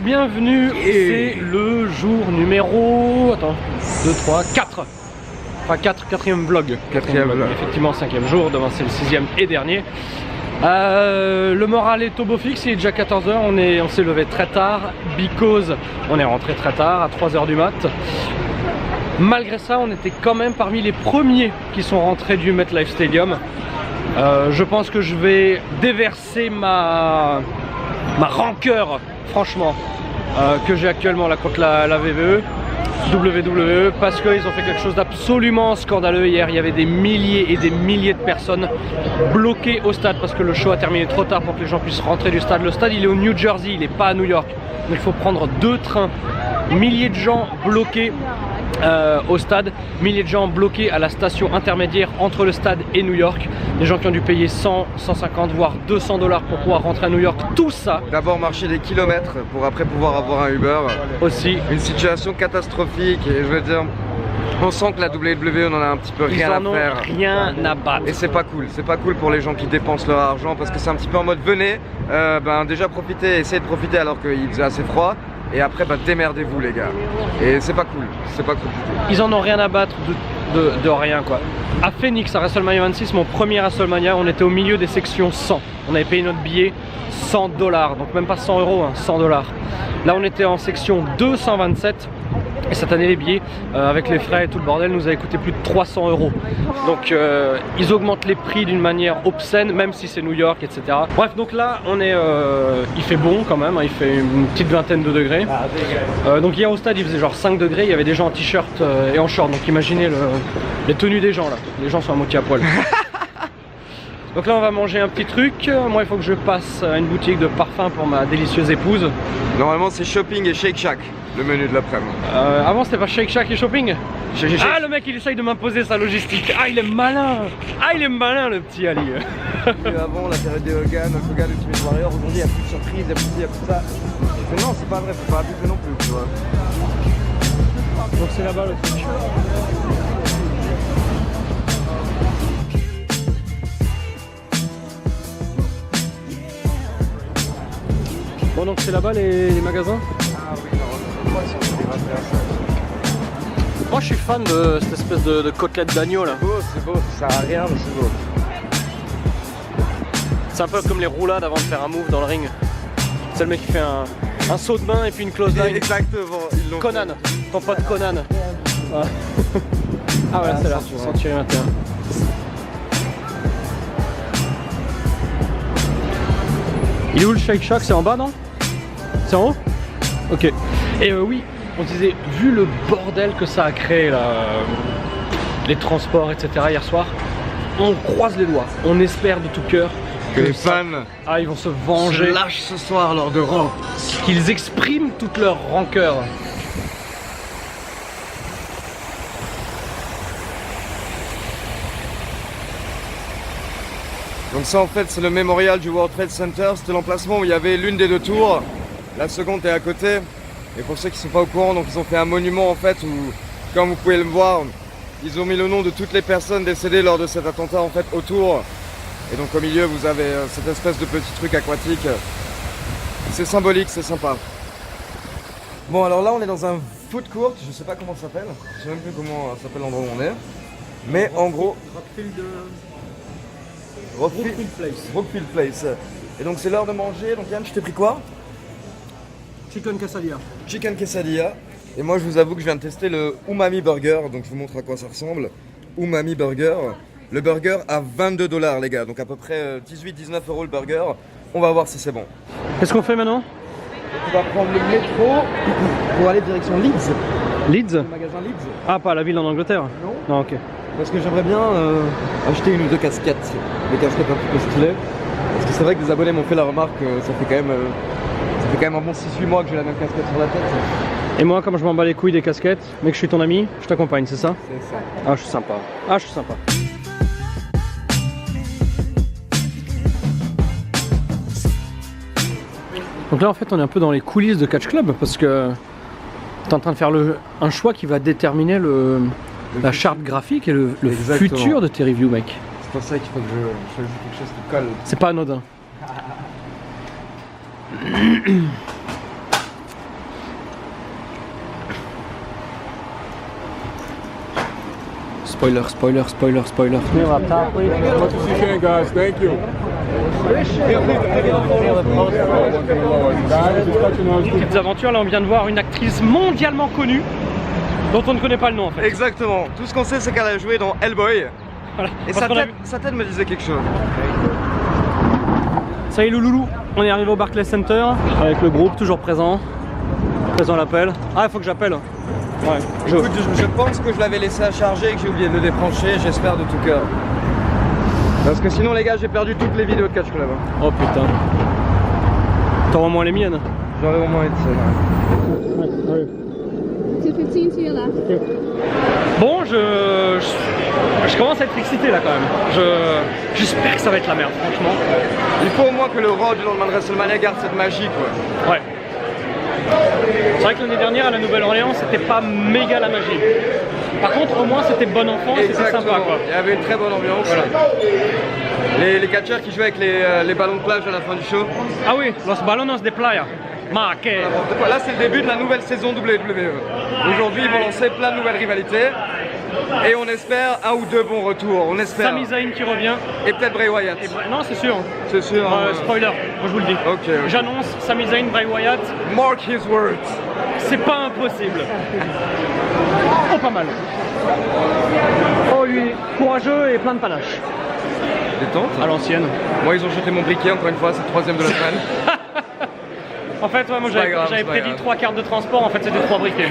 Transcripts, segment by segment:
bienvenue. C'est le jour numéro... Attends, 2, 3, 4. Enfin 4e vlog. Quatrième vlog. Effectivement 5e jour, demain c'est le 6e et dernier. Le moral est au beau fixe, il est déjà 14 h, on s'est levé très tard, because on est rentré très tard, à 3 h du mat. Malgré ça, on était quand même parmi les premiers qui sont rentrés du MetLife Stadium. Je pense que je vais déverser ma rancœur, franchement, que j'ai actuellement là contre la WWE, parce qu'ils ont fait quelque chose d'absolument scandaleux hier. Il y avait des milliers et des milliers de personnes bloquées au stade parce que le show a terminé trop tard pour que les gens puissent rentrer du stade. Le stade il est au New Jersey, il n'est pas à New York, donc il faut prendre 2 trains. Milliers de gens bloqués au stade, milliers de gens bloqués à la station intermédiaire entre le stade et New York, des gens qui ont dû payer 100, 150 voire 200 $ pour pouvoir rentrer à New York, tout ça. D'abord marcher des kilomètres pour après pouvoir avoir un Uber. Aussi. Une situation catastrophique et je veux dire, on sent que la WWE on en a un petit peu rien à faire. Rien à battre. Et c'est pas cool pour les gens qui dépensent leur argent parce que c'est un petit peu en mode venez, déjà profitez, essayez de profiter alors qu'il faisait assez froid. Et après, démerdez-vous les gars. Et c'est pas cool du tout. Ils en ont rien à battre de rien quoi. À Phoenix, à WrestleMania 26, mon premier WrestleMania, on était au milieu des sections 100. On avait payé notre billet 100 $, donc même pas 100 €, hein, 100 $. Là, on était en section 227. Et cette année, les billets, avec les frais et tout le bordel, nous avaient coûté plus de 300 €. Donc, ils augmentent les prix d'une manière obscène, même si c'est New York, etc. Bref, donc là, on est, il fait bon quand même, hein, il fait une petite vingtaine de degrés. Donc hier au stade, il faisait genre 5 degrés, il y avait des gens en t-shirt et en short. Donc imaginez les tenues des gens là. Les gens sont à moitié à poil. Donc là on va manger un petit truc. Moi il faut que je passe à une boutique de parfum pour ma délicieuse épouse. Normalement c'est shopping et Shake Shack, le menu de l'après-midi. Avant c'était pas Shake Shack et shopping. Shake. Ah le mec il essaye de m'imposer sa logistique. Ah il est malin. Ah il est malin le petit Ali. Avant la période des Hogan, Ultimate Warrior, aujourd'hui il n'y a plus de surprise, il y a plus ça. Mais non c'est pas vrai, faut pas abuser non plus tu vois. Donc c'est là-bas le truc. Bon donc c'est là-bas les magasins. Ah oui, non, moi si on va faire ça. Moi je suis fan de cette espèce de côtelette d'agneau là. C'est beau, ça sert à rien mais c'est beau. C'est un peu comme les roulades avant de faire un move dans le ring. C'est le mec qui fait un saut de main et puis une close line. Exactement, ils l'ont Conan, ton pote Conan. Ah, ah voilà c'est là, Century 21. Il est où le Shake Shack? C'est en bas non? C'est en haut? Ok. Et oui, on disait, vu le bordel que ça a créé là, les transports etc. hier soir, on croise les doigts, on espère de tout cœur que les fans ils vont se venger, lâchent ce soir lors de Raw, qu'ils expriment toute leur rancœur. Donc ça en fait c'est le mémorial du World Trade Center, c'était l'emplacement où il y avait l'une des 2 tours, la seconde est à côté. Et pour ceux qui ne sont pas au courant, donc ils ont fait un monument en fait où, comme vous pouvez le voir, ils ont mis le nom de toutes les personnes décédées lors de cet attentat en fait autour. Et donc au milieu vous avez cette espèce de petit truc aquatique. C'est symbolique, c'est sympa. Bon alors là on est dans un food court, je sais pas comment ça s'appelle, je sais même plus comment s'appelle l'endroit où on est. Mais en gros... Rockfield Place. Et donc c'est l'heure de manger, donc Yann je t'ai pris quoi? Chicken quesadilla. Chicken quesadilla. Et moi je vous avoue que je viens de tester le Umami Burger, donc je vous montre à quoi ça ressemble. Umami Burger. Le burger à 22 $ les gars, donc à peu près 18-19 € le burger. On va voir si c'est bon. Qu'est-ce qu'on fait maintenant? On va prendre le métro pour aller direction Leeds. Leeds? Le magasin Leeds. Ah pas la ville en Angleterre? Non. Non ok. Parce que j'aimerais bien acheter une ou 2 casquettes. Des casquettes un petit peu stylées. Parce que c'est vrai que des abonnés m'ont fait la remarque, ça fait quand même un bon 6-8 mois que j'ai la même casquette sur la tête. Et moi, comme je m'en bats les couilles des casquettes, mec, je suis ton ami, je t'accompagne, c'est ça? C'est ça. Ah, je suis sympa. Ah, je suis sympa. Donc là, en fait, on est un peu dans les coulisses de Catch Club parce que t'es en train de faire un choix qui va déterminer la charte graphique et le futur de tes reviews, mec. C'est pour ça qu'il faut que je choisisse quelque chose qui colle. C'est pas anodin. spoiler, spoiler, spoiler, spoiler. Petites aventures, là on vient de voir une actrice mondialement connue dont on ne connaît pas le nom en fait. Exactement. Tout ce qu'on sait, c'est qu'elle a joué dans Hellboy. Voilà. Et sa tête me disait quelque chose. Ça y est le loulou, on est arrivé au Barclays Center avec le groupe toujours présent. Présent l'appel. Ah il faut que j'appelle. Ouais. Écoute, je pense que je l'avais laissé à charger et que j'ai oublié de le débrancher, j'espère de tout cœur. Parce que sinon les gars, j'ai perdu toutes les vidéos de Catch Club. Oh putain. T'auras au moins les miennes. J'aurais au moins été celle-là. 215 to your left. Bon, je commence à être excité là quand même. J'espère que ça va être la merde, franchement. Il faut au moins que le Raw du lendemain de WrestleMania garde cette magie quoi. Ouais. C'est vrai que l'année dernière à la Nouvelle-Orléans, c'était pas méga la magie. Par contre, au moins c'était bon enfant et c'était sympa quoi. Il y avait une très bonne ambiance. Voilà. Les catcheurs qui jouaient avec les ballons de plage à la fin du show. Ah oui, los balones de playa. Ma que... Là c'est le début de la nouvelle saison WWE. Aujourd'hui ils vont lancer plein de nouvelles rivalités. Et on espère un ou deux bons retours. On espère. Sami Zayn qui revient. Et peut-être Bray Wyatt. Non, c'est sûr. C'est sûr. Spoiler, moi je vous le dis. Ok. J'annonce Sami Zayn, Bray Wyatt. Mark his words. C'est pas impossible. Oh, pas mal. Oh, lui, courageux et plein de panache. Détente. À l'ancienne. Moi, ils ont jeté mon briquet encore une fois, c'est le troisième de la semaine. En fait, ouais, moi j'avais prédit 3 cartes de transport, en fait c'était 3 briquets.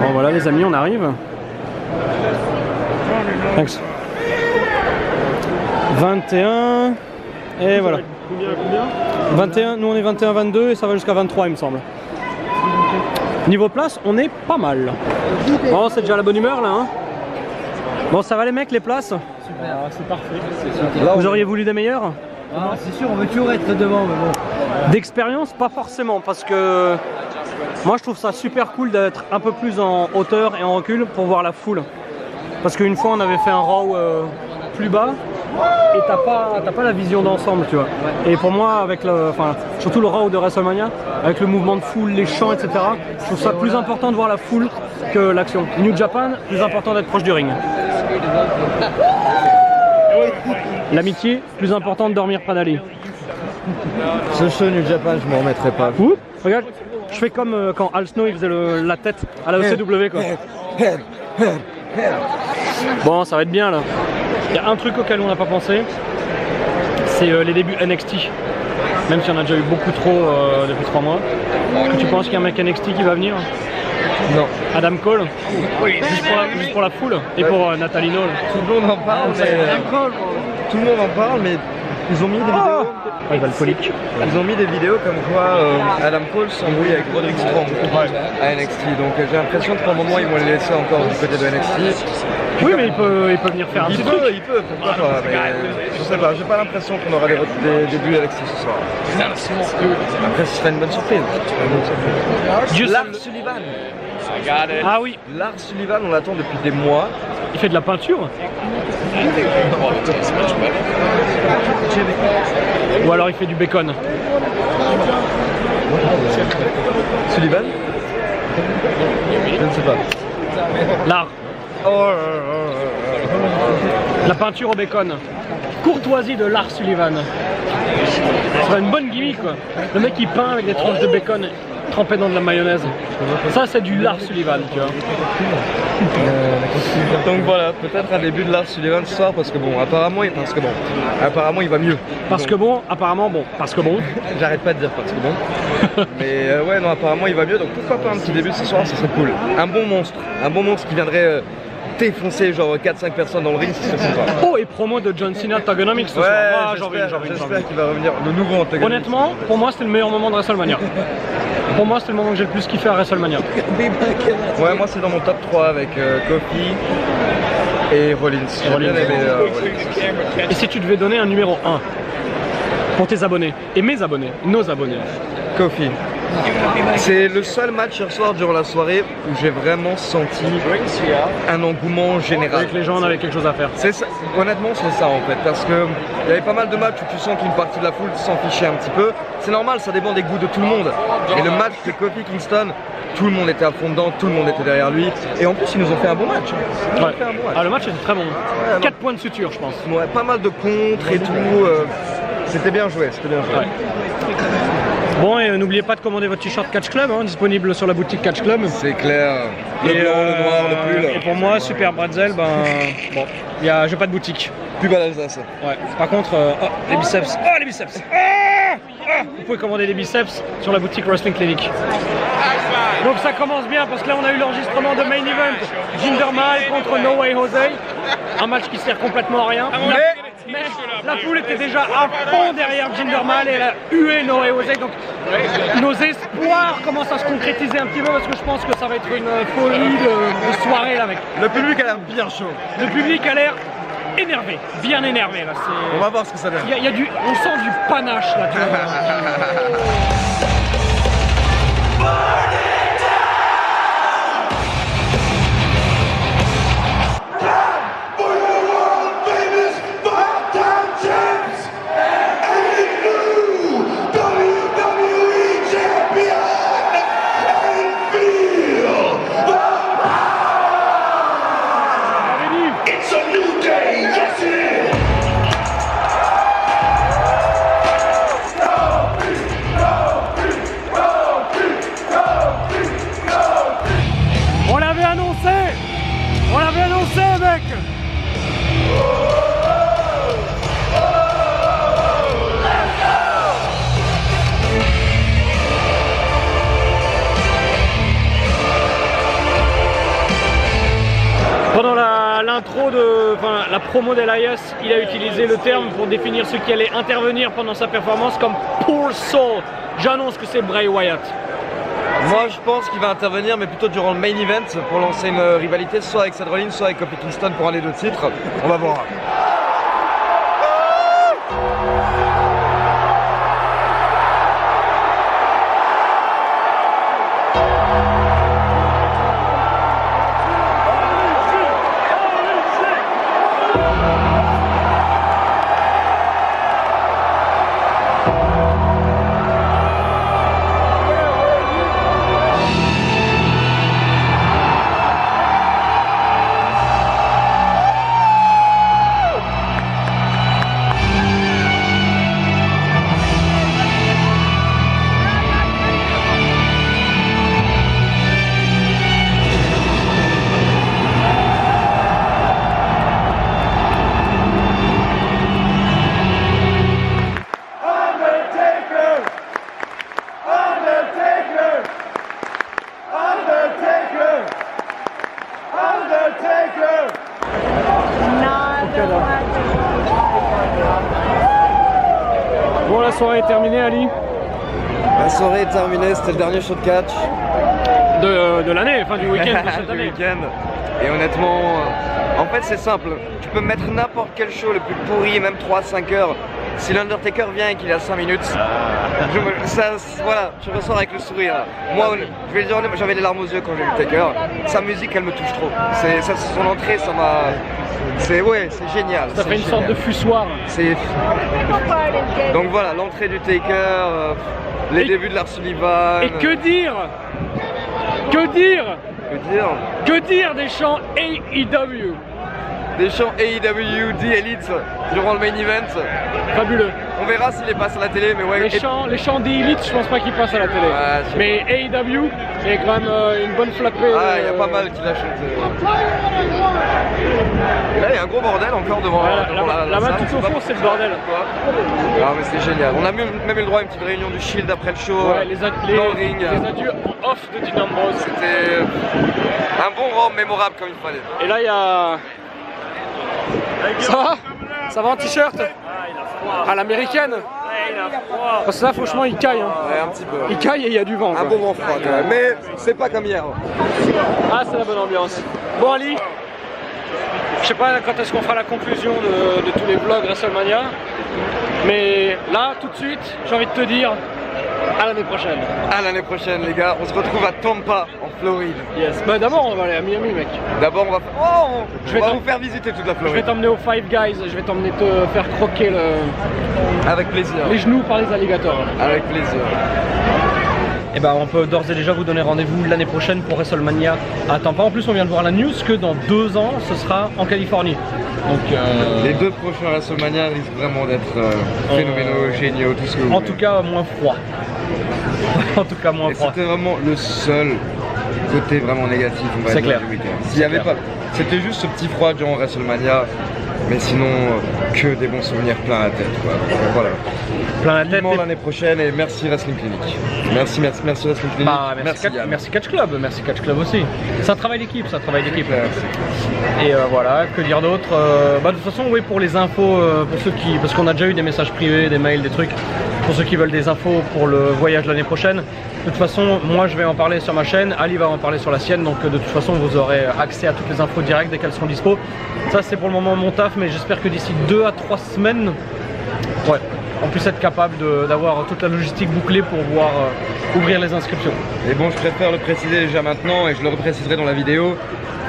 Bon voilà les amis, on arrive. Thanks. 21 et voilà. Combien 21, nous on est 21-22 et ça va jusqu'à 23 il me semble. Niveau place, on est pas mal. Bon, c'est déjà la bonne humeur là hein. Bon, ça va les mecs, les places? Super, c'est parfait. Vous auriez voulu des meilleurs? Ah, c'est sûr, on veut toujours être devant, mais bon. D'expérience, pas forcément, parce que moi je trouve ça super cool d'être un peu plus en hauteur et en recul pour voir la foule. Parce qu'une fois on avait fait un Raw plus bas et t'as pas la vision d'ensemble, tu vois. Et pour moi, avec surtout le Raw de WrestleMania, avec le mouvement de foule, les chants, etc., je trouve ça plus important de voir la foule que l'action. New Japan, plus important d'être proche du ring. L'amitié, plus important de dormir près d'Ali. Ce show New Japan, je m'en remettrai pas. Ouh, regarde, je fais comme quand Al Snow il faisait la tête à la OCW quoi. Bon, ça va être bien là. Il y a un truc auquel on n'a pas pensé, c'est les débuts NXT. Même s'il y en a déjà eu beaucoup trop depuis 3 mois. Est-ce que tu penses qu'il y a un mec NXT qui va venir? Non. Adam Cole, juste pour la foule et pour Nathalie Noel. Tout le monde en parle, mais tout le monde en parle, mais ils ont mis des vidéos. Il va alcoolique. Ils ont mis des vidéos comme quoi Adam Cole s'embrouille avec Roderick Strong à NXT. Donc j'ai l'impression que pour le moment ils vont le laisser encore du côté de NXT. Oui, mais il peut venir faire un petit truc. Il peut, pourquoi pas. Mais je sais pas, j'ai pas l'impression qu'on aura des débuts NXT ce soir. Après, ce serait une bonne surprise. Lars Sullivan. Ah oui. Lars Sullivan, on l'attend depuis des mois. Il fait de la peinture. Ou alors il fait du bacon. Sullivan? Je ne sais pas. L'art. La peinture au bacon. Courtoisie de Lars Sullivan. Ce serait une bonne gimmick quoi. Le mec il peint avec des tranches de bacon trempées dans de la mayonnaise. Ça c'est du Lars Sullivan, tu vois. Donc voilà, peut-être un début de Lars Sullivan ce soir parce que bon, apparemment il va mieux. Parce que bon, apparemment bon, parce que bon. J'arrête pas de dire parce que bon. Mais ouais, non, apparemment il va mieux, donc pourquoi pas un petit début ce soir, ça serait cool. Un bon monstre qui viendrait défoncer genre 4-5 personnes dans le ring, si c'est sympa. Oh, et promo de John Cena Tagonomics ce soir. Ah, j'espère qu'il va revenir, le nouveau antagoniste. Honnêtement, pour moi c'était le meilleur moment de WrestleMania. Pour moi c'était le moment que j'ai le plus kiffé à WrestleMania. Ouais, moi c'est dans mon top 3 avec Kofi et Rollins. J'ai bien aimé Rollins. Et si tu devais donner un numéro 1 pour tes abonnés, et mes abonnés, nos abonnés? Kofi. C'est le seul match hier soir durant la soirée où j'ai vraiment senti un engouement général. Avec les gens, on avait quelque chose à faire. Ça, honnêtement, c'est ça en fait, parce que il y avait pas mal de matchs où tu sens qu'une partie de la foule s'en fichait un petit peu. C'est normal, ça dépend des goûts de tout le monde. Et le match de Kofi Kingston, tout le monde était à fond dedans, tout le monde était derrière lui. Et en plus, ils nous ont fait un bon match. Ils nous ont fait un bon match. Ah, le match était très bon. 4 points de suture, je pense. Ouais, pas mal de contres et tout. C'était bien joué, c'était bien joué. Ouais. Bon, et n'oubliez pas de commander votre t-shirt Catch Club, hein, disponible sur la boutique Catch Club. C'est clair. Le Et, blanc, le noir, le pull. Et pour moi, Super Bretzel, ben bon, j'ai pas de boutique. Pub à l'Alsace. Ouais. Par contre, oh, les biceps. Oh, les biceps. Ah, ah, vous pouvez commander des biceps sur la boutique Wrestling Clinic. Donc ça commence bien parce que là on a eu l'enregistrement de Main Event Jinder Mahal contre No Way Jose. Un match qui sert complètement à rien. Mais la foule était déjà à fond derrière Jinder Mahal et elle a hué No Way Jose. Donc nos espoirs commencent à se concrétiser un petit peu parce que je pense que ça va être une folie de soirée là, mec. Le public a l'air bien chaud. Le public a l'air énervé, bien énervé là. On va voir ce que ça donne. On sent du panache là. Tu vois. On l'avait annoncé, mec. Pendant l'intro la promo d'Elias, il a utilisé le terme pour définir ceux qui allaient intervenir pendant sa performance comme Poor Soul. J'annonce que c'est Bray Wyatt. Moi je pense qu'il va intervenir mais plutôt durant le main event pour lancer une rivalité soit avec Seth Rollins soit avec Kofi Kingston pour un des deux titres. On va voir. Bon, la soirée est terminée, Ali. La soirée est terminée, c'était le dernier show de catch de l'année, enfin du week-end de cette du année. week-end. Et honnêtement, en fait c'est simple. Tu peux mettre n'importe quel show le plus pourri, même 3-5 heures. Si l'Undertaker vient et qu'il a 5 minutes, voilà, tu ressors avec le sourire. Moi, je vais dire, j'avais les larmes aux yeux quand j'ai vu Taker. Sa musique, elle me touche trop. Son entrée, ça m'a... C'est génial. Ça fait une sorte de fussoir. Donc voilà, l'entrée du Taker, les débuts de Lars Sullivan. Et que dire des chants AEW? Des chants AEW, The Elite durant le main event. Fabuleux. On verra s'il les passe à la télé, mais ouais. Les chants d'Elite, je pense pas qu'ils passent à la télé. Ouais, mais AEW, il y a quand même une bonne flapée. Ah, il y a pas mal qui l'a chanté. Et là, il y a un gros bordel encore devant, la main tout au fond, c'est le bordel. Ah, mais c'est génial. On a même eu le droit à une petite réunion du Shield après le show. Ouais, les adieux off de Dean Ambrose. C'était un bon Raw mémorable comme il fallait. Et là, il y a... Ça va en t-shirt? À l'américaine? Parce que là, franchement, il caille. Hein. Ouais, un petit peu. Il caille et il y a du vent. Un bon vent froid quand même. Mais c'est pas comme hier. Ah, c'est la bonne ambiance. Bon, Ali, je sais pas quand est-ce qu'on fera la conclusion de tous les vlogs WrestleMania. Mais là, tout de suite, j'ai envie de te dire, À l'année prochaine. À l'année prochaine les gars, on se retrouve à Tampa en Floride. Yes. Bah d'abord on va aller à Miami mec. D'abord on va, Je vais on va t'en- vous faire visiter toute la Je vais Floride. t'emmener au Five Guys, je vais t'emmener te faire croquer Avec plaisir. les genoux par les alligators. Avec plaisir. Et bah on peut d'ores et déjà vous donner rendez-vous l'année prochaine pour WrestleMania à Tampa. En plus on vient de voir la news que dans 2 ans ce sera en Californie. Donc Les 2 prochains WrestleMania risquent vraiment d'être phénoménaux, géniaux, tout ce que vous en voulez. tout cas moins froid. En tout cas moins Et froid. c'était vraiment le seul côté vraiment négatif, on va C'est dire, clair. du week-end. S'il y avait clair. pas, c'était juste ce petit froid durant WrestleMania, mais sinon que des bons souvenirs plein la tête, quoi. Donc, voilà. Plein la tête. Vivement et- l'année prochaine et merci Wrestling Clinic. Merci Wrestling Clinic. Bah, merci, Yann. merci Catch Club, merci Catch Club aussi. C'est un travail d'équipe, c'est un travail d'équipe. Merci. Et voilà, que dire d'autre Bah de toute façon oui pour les infos, pour ceux qui. Parce qu'on a déjà eu des messages privés, des mails, des trucs, pour ceux qui veulent des infos pour le voyage l'année prochaine. De toute façon, moi je vais en parler sur ma chaîne, Ali va en parler sur la sienne, donc de toute façon vous aurez accès à toutes les infos directes dès qu'elles seront dispo. Ça c'est pour le moment mon taf, mais j'espère que d'ici 2 à 3 semaines, ouais, on puisse être capable d'avoir toute la logistique bouclée pour pouvoir ouvrir les inscriptions. Et bon, je préfère le préciser déjà maintenant et je le repréciserai dans la vidéo.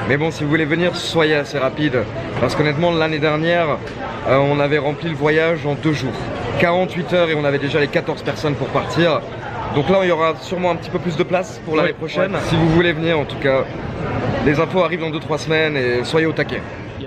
Mais bon, si vous voulez venir, soyez assez rapide. Parce qu'honnêtement, l'année dernière, on avait rempli le voyage en 2 jours. 48 heures et on avait déjà les 14 personnes pour partir. Donc là, il y aura sûrement un petit peu plus de place pour l'année prochaine. ouais. Si vous voulez venir, en tout cas, les infos arrivent dans 2-3 semaines et soyez au taquet.